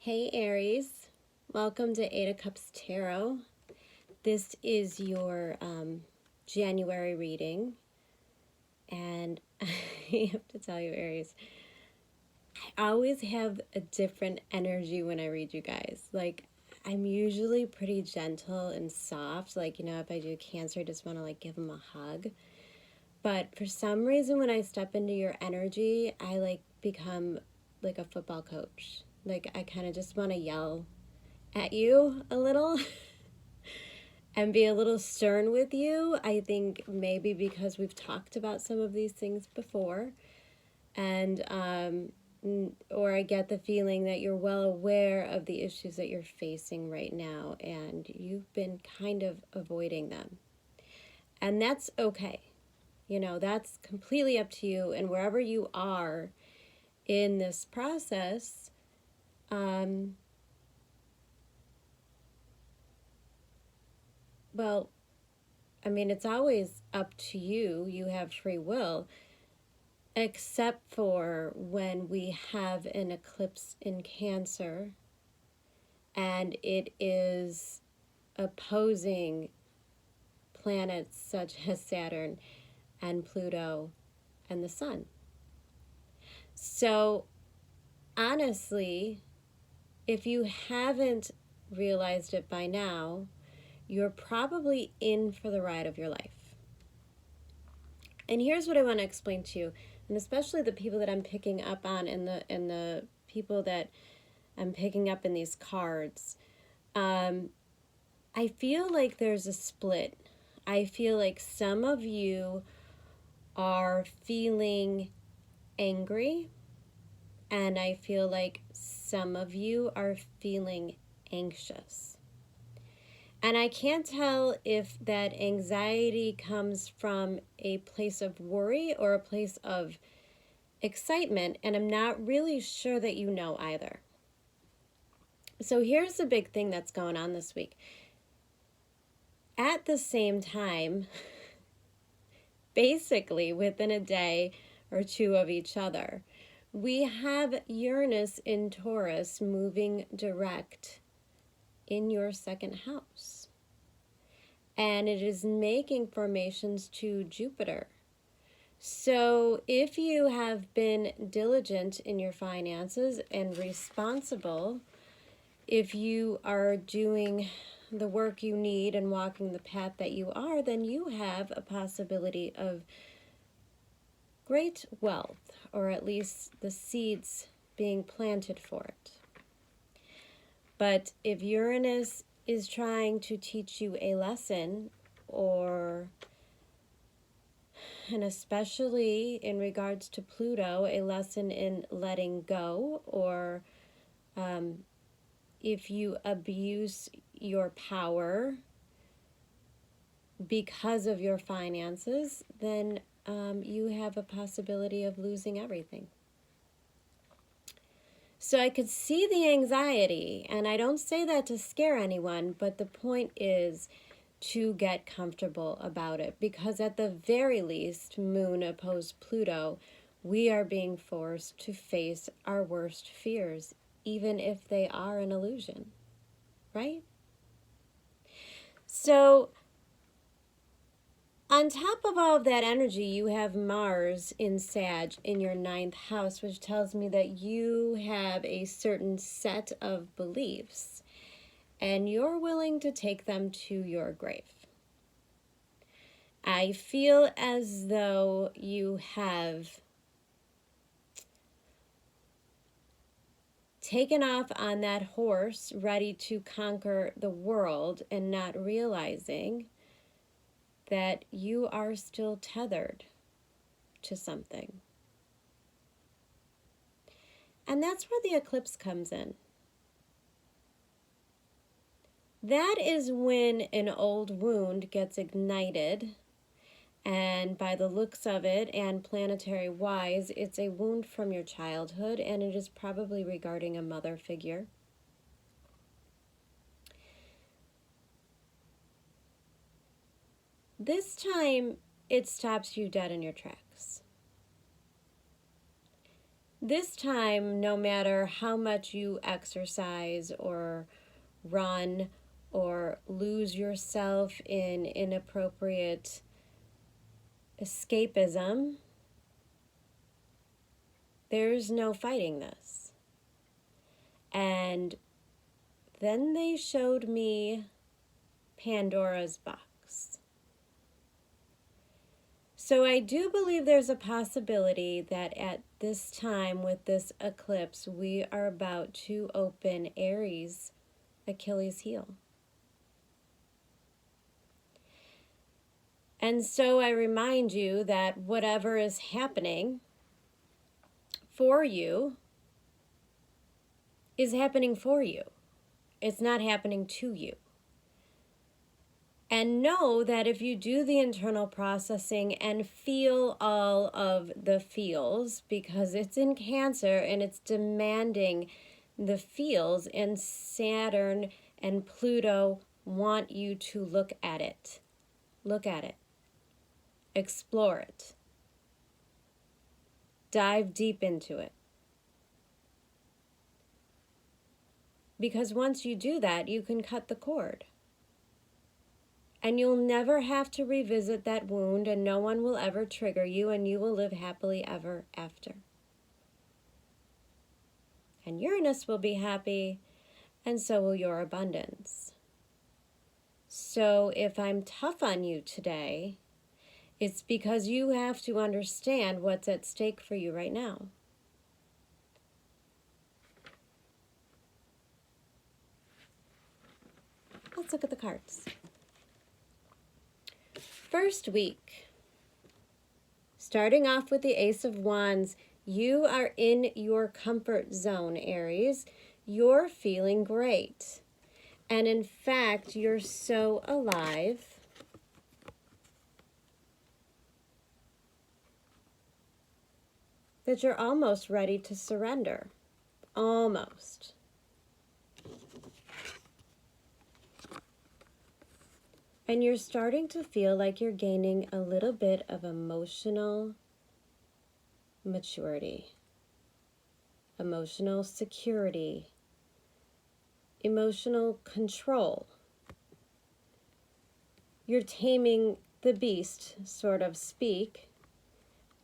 Hey Aries, welcome to Eight of Cups Tarot. This is your January reading, and I have to tell you, Aries, I always have a different energy when I read you guys. Like, I'm usually pretty gentle and soft. Like, if I do Cancer, I just want to give them a hug. But for some reason, when I step into your energy, I become like a football coach. Like, I kind of just want to yell at you a little and be a little stern with you. I think maybe because we've talked about some of these things before, and or I get the feeling that you're well aware of the issues that you're facing right now, and you've been kind of avoiding them. And that's okay. That's completely up to you, and wherever you are in this process, well, I mean, it's always up to you. You have free will, except for when we have an eclipse in Cancer and it is opposing planets such as Saturn and Pluto and the Sun. So, honestly, if you haven't realized it by now, you're probably in for the ride of your life. And here's what I want to explain to you, and especially the people that I'm picking up on and the people that I'm picking up in these cards. I feel like there's a split. I feel like some of you are feeling angry, and I feel like some of you are feeling anxious. And I can't tell if that anxiety comes from a place of worry or a place of excitement, and I'm not really sure that you know either. So here's the big thing that's going on this week. At the same time, basically within a day or two of each other, we have Uranus in Taurus moving direct in your second house. And it is making formations to Jupiter. So if you have been diligent in your finances and responsible, if you are doing the work you need and walking the path that you are, then you have a possibility of great wealth, or at least the seeds being planted for it. But if Uranus is trying to teach you a lesson, and especially in regards to Pluto, a lesson in letting go, or if you abuse your power because of your finances, then you have a possibility of losing everything. So I could see the anxiety, and I don't say that to scare anyone, but the point is to get comfortable about it, because at the very least, Moon opposed Pluto, we are being forced to face our worst fears, even if they are an illusion, right? So on top of all of that energy, you have Mars in Sag in your 9th house, which tells me that you have a certain set of beliefs and you're willing to take them to your grave. I feel as though you have taken off on that horse, ready to conquer the world, and not realizing that you are still tethered to something. And that's where the eclipse comes in. That is when an old wound gets ignited, and by the looks of it and planetary wise, it's a wound from your childhood, and it is probably regarding a mother figure. This time, it stops you dead in your tracks. This time, no matter how much you exercise or run or lose yourself in inappropriate escapism, there's no fighting this. And then they showed me Pandora's box. So I do believe there's a possibility that at this time with this eclipse, we are about to open Aries' Achilles heel. And so I remind you that whatever is happening for you is happening for you. It's not happening to you. And know that if you do the internal processing and feel all of the feels, because it's in Cancer and it's demanding the feels, and Saturn and Pluto want you to look at it. Look at it. Explore it. Dive deep into it. Because once you do that, you can cut the cord. And you'll never have to revisit that wound, and no one will ever trigger you, and you will live happily ever after. And Uranus will be happy, and so will your abundance. So if I'm tough on you today, it's because you have to understand what's at stake for you right now. Let's look at the cards. First week, starting off with the Ace of Wands, you are in your comfort zone, Aries. You're feeling great. And in fact, you're so alive that you're almost ready to surrender. Almost. And you're starting to feel like you're gaining a little bit of emotional maturity, emotional security, emotional control. You're taming the beast, sort of speak,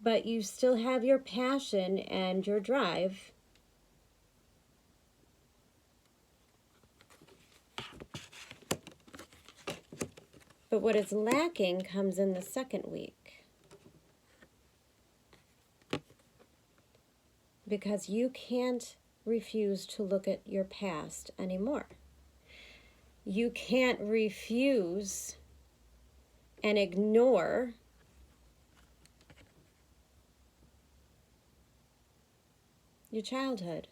but you still have your passion and your drive. But what is lacking comes in the second week. Because you can't refuse to look at your past anymore. You can't refuse and ignore your childhood.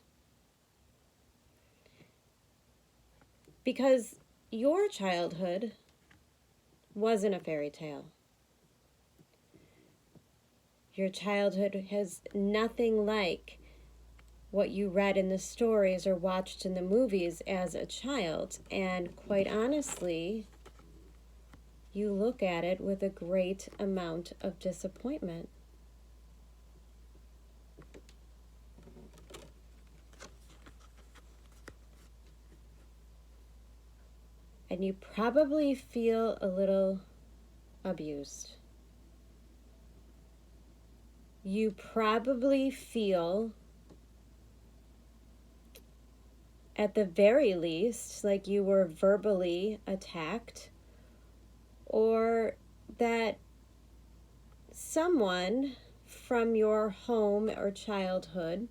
Because your childhood wasn't a fairy tale. Your childhood has nothing like what you read in the stories or watched in the movies as a child. And quite honestly, you look at it with a great amount of disappointment. And you probably feel a little abused. You probably feel, at the very least, like you were verbally attacked, or that someone from your home or childhood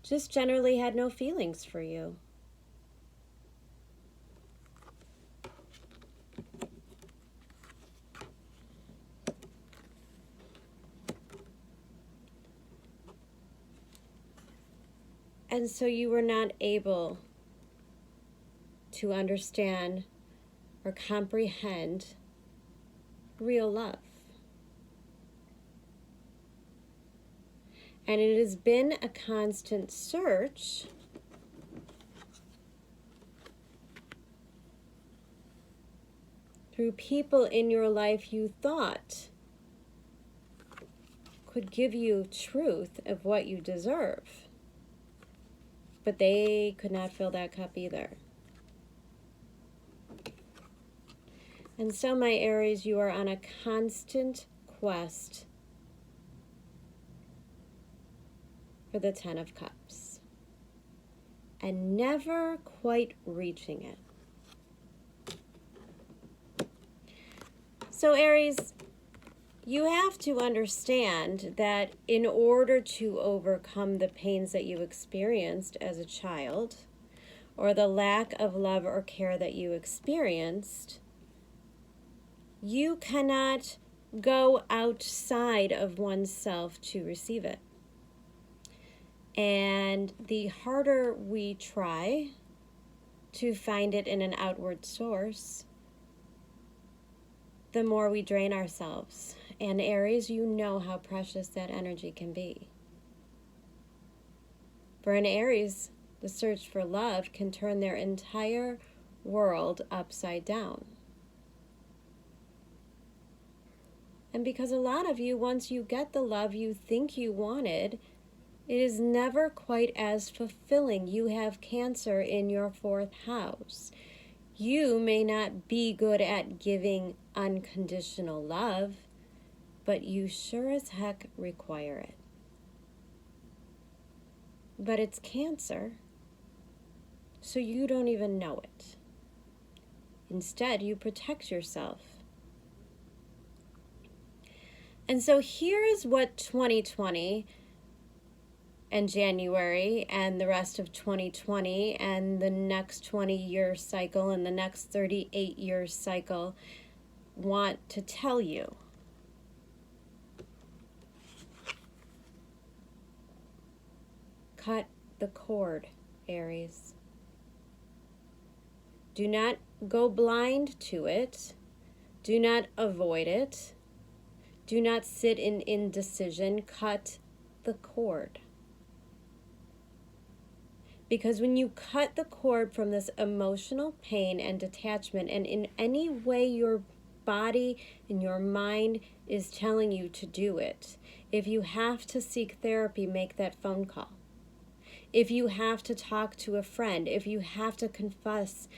just generally had no feelings for you. And so you were not able to understand or comprehend real love. And it has been a constant search through people in your life you thought could give you truth of what you deserve. But they could not fill that cup either. And so, my Aries, you are on a constant quest for the Ten of Cups and never quite reaching it. So, Aries, you have to understand that in order to overcome the pains that you experienced as a child, or the lack of love or care that you experienced, you cannot go outside of oneself to receive it. And the harder we try to find it in an outward source, the more we drain ourselves. And Aries, you know how precious that energy can be. For an Aries, the search for love can turn their entire world upside down. And because a lot of you, once you get the love you think you wanted, it is never quite as fulfilling. You have Cancer in your 4th house. You may not be good at giving unconditional love, but you sure as heck require it. But it's Cancer, so you don't even know it. Instead, you protect yourself. And so here is what 2020 and January and the rest of 2020 and the next 20-year cycle and the next 38-year cycle want to tell you. Cut the cord, Aries. Do not go blind to it. Do not avoid it. Do not sit in indecision. Cut the cord. Because when you cut the cord from this emotional pain and detachment, and in any way your body and your mind is telling you to do it, if you have to seek therapy, make that phone call. If you have to talk to a friend, if you have to confess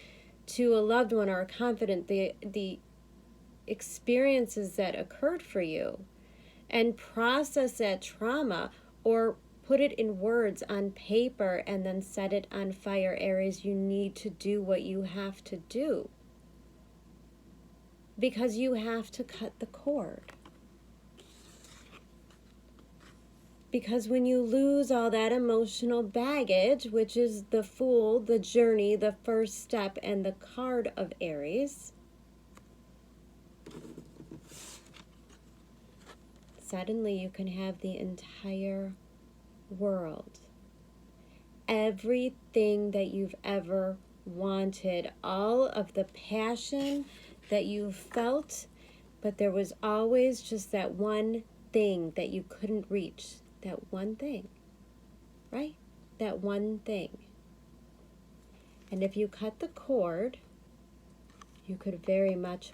to a loved one or a confidant the experiences that occurred for you and process that trauma, or put it in words on paper and then set it on fire, Aries, you need to do what you have to do. Because you have to cut the cord. Because when you lose all that emotional baggage, which is the Fool, the journey, the first step, and the card of Aries, suddenly you can have the entire world. Everything that you've ever wanted, all of the passion that you felt, but there was always just that one thing that you couldn't reach. That one thing, right? That one thing. And if you cut the cord, you could very much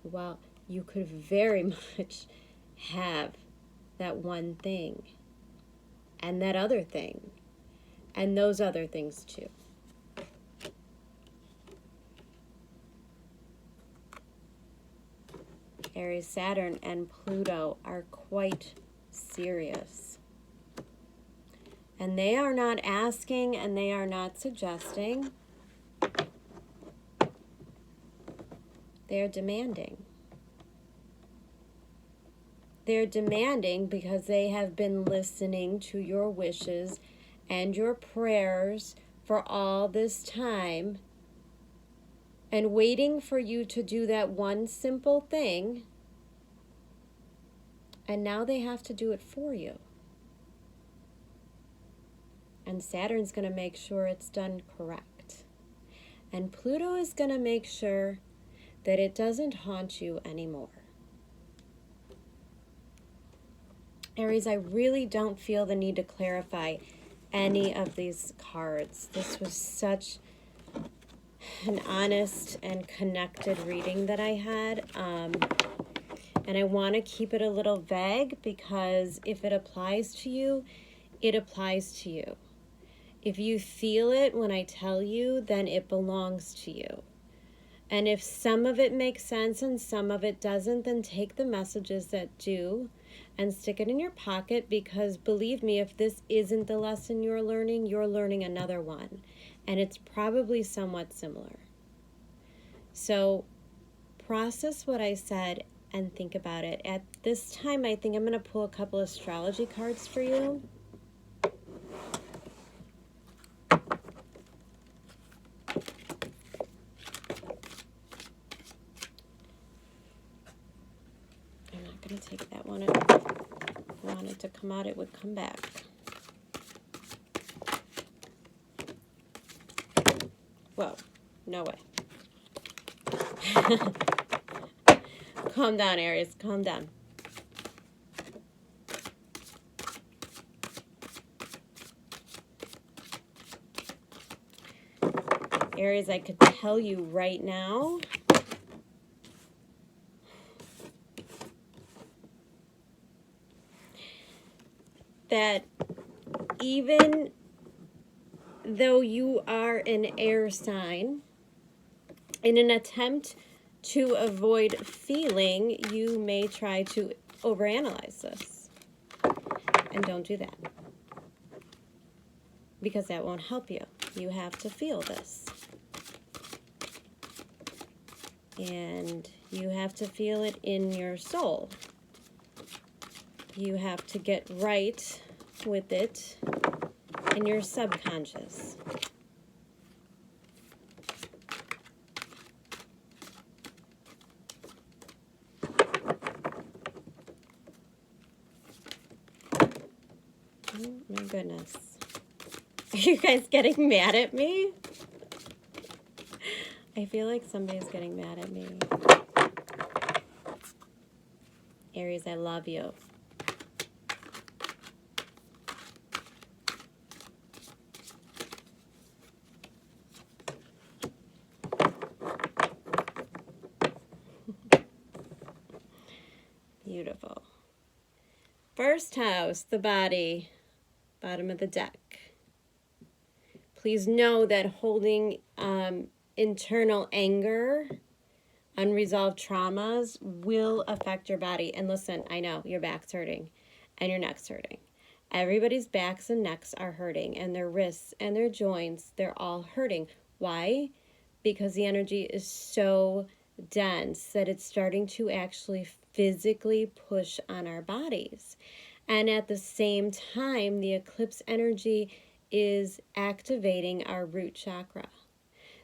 have that one thing, and that other thing, and those other things too. Aries, Saturn, and Pluto are quite serious. And they are not asking, and they are not suggesting. They're demanding. They're demanding because they have been listening to your wishes and your prayers for all this time and waiting for you to do that one simple thing, and now they have to do it for you. And Saturn's going to make sure it's done correct. And Pluto is going to make sure that it doesn't haunt you anymore. Aries, I really don't feel the need to clarify any of these cards. This was such an honest and connected reading that I had. And I want to keep it a little vague because if it applies to you, it applies to you. If you feel it when I tell you, then it belongs to you. And if some of it makes sense and some of it doesn't, then take the messages that do and stick it in your pocket, because believe me, if this isn't the lesson you're learning another one. And it's probably somewhat similar. So process what I said and think about it. At this time, I think I'm going to pull a couple astrology cards for you. I'm not going to take that one. If I wanted to come out, it would come back. Whoa, no way. Calm down, Aries, calm down. Aries, I could tell you right now that even though you are an air sign, in an attempt to avoid feeling, you may try to overanalyze this. And don't do that, because that won't help you. You have to feel this. And you have to feel it in your soul. You have to get right with it in your subconscious. Oh my goodness. Are you guys getting mad at me? I feel like somebody's getting mad at me. Aries, I love you. Beautiful. First house, the body, bottom of the deck. Please know that holding internal anger, unresolved traumas will affect your body. And listen, I know your back's hurting and your neck's hurting. Everybody's backs and necks are hurting, and their wrists and their joints, they're all hurting. Why? Because the energy is so dense that it's starting to actually physically push on our bodies. And at the same time, the eclipse energy is activating our root chakra.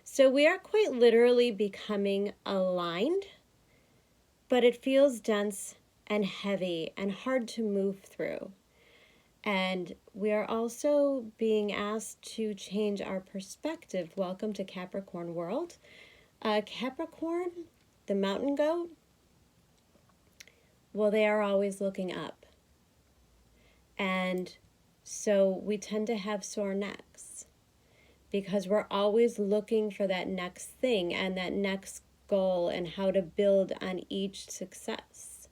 So we are quite literally becoming aligned, but it feels dense and heavy and hard to move through. And we are also being asked to change our perspective. Welcome to Capricorn world. Capricorn, the mountain goat, well, they are always looking up. And so we tend to have sore necks because we're always looking for that next thing and that next goal and how to build on each success.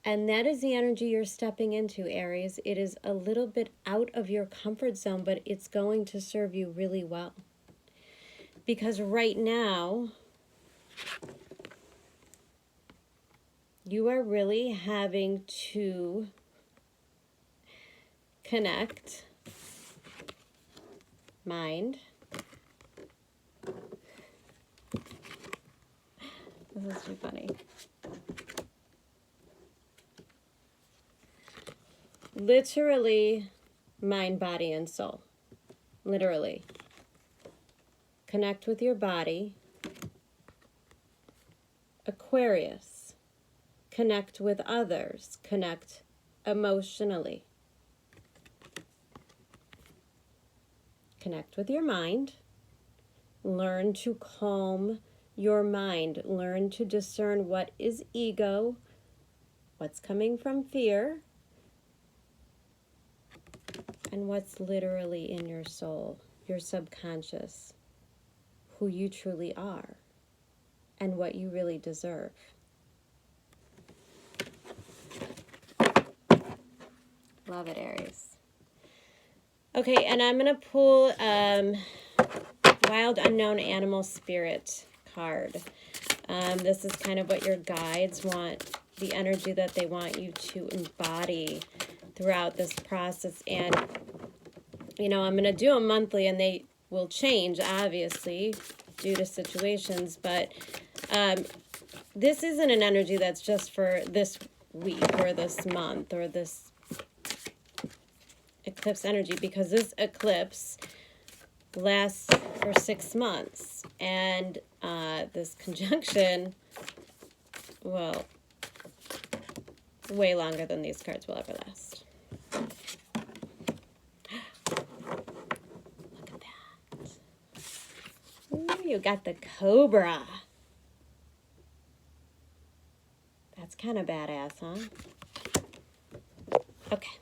And that is the energy you're stepping into, Aries. It is a little bit out of your comfort zone, but it's going to serve you really well. Because right now, you are really having to connect mind. This is too funny. Literally, mind, body, and soul. Literally. Connect with your body. Aquarius. Connect with others. Connect emotionally. Connect with your mind. Learn to calm your mind. Learn to discern what is ego, what's coming from fear, and what's literally in your soul, your subconscious, who you truly are, and what you really deserve. Love it, Aries. Okay, and I'm going to pull Wild Unknown Animal Spirit card. This is kind of what your guides want, the energy that they want you to embody throughout this process. And, you know, I'm going to do them monthly, and they will change, obviously, due to situations. But this isn't an energy that's just for this week or this month or this eclipse energy, because this eclipse lasts for 6 months, and this conjunction, well, way longer than these cards will ever last. Look at that. Ooh, you got the Cobra. That's kind of badass, huh? Okay.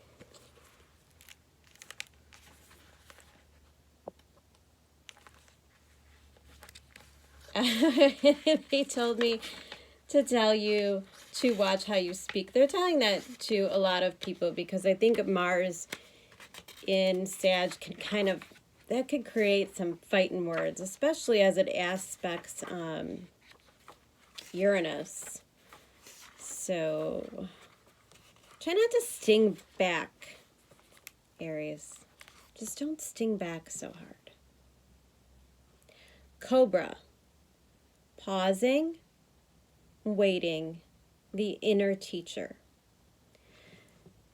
They told me to tell you to watch how you speak. They're telling that to a lot of people because I think Mars in Sag can kind of, that could create some fighting words, especially as it aspects Uranus. So try not to sting back, Aries. Just don't sting back so hard. Cobra. Pausing, waiting, the inner teacher.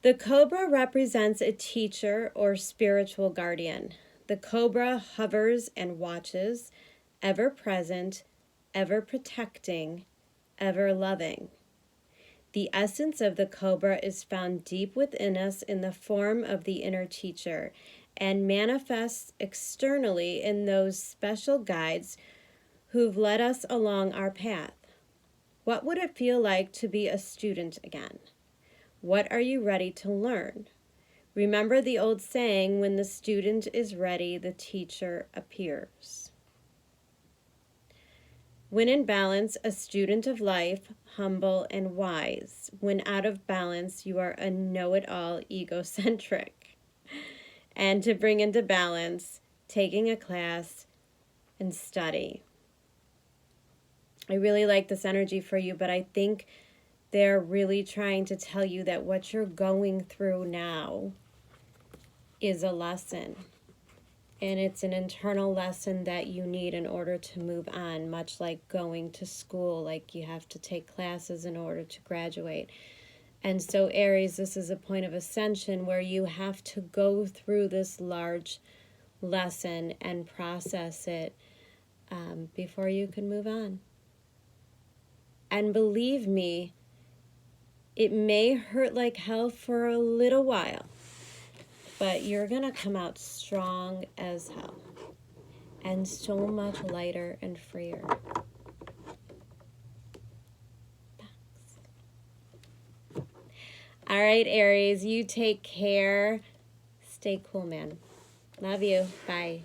The Cobra represents a teacher or spiritual guardian. The Cobra hovers and watches, ever present, ever protecting, ever loving. The essence of the Cobra is found deep within us in the form of the inner teacher and manifests externally in those special guides who've led us along our path. What would it feel like to be a student again? What are you ready to learn? Remember the old saying, when the student is ready, the teacher appears. When in balance, a student of life, humble and wise. When out of balance, you are a know-it-all, egocentric. And to bring into balance, taking a class and study. I really like this energy for you, but I think they're really trying to tell you that what you're going through now is a lesson. And it's an internal lesson that you need in order to move on, much like going to school, like you have to take classes in order to graduate. And so, Aries, this is a point of ascension where you have to go through this large lesson and process it before you can move on. And believe me, it may hurt like hell for a little while, but you're going to come out strong as hell and so much lighter and freer. All right, Aries, you take care. Stay cool, man. Love you. Bye.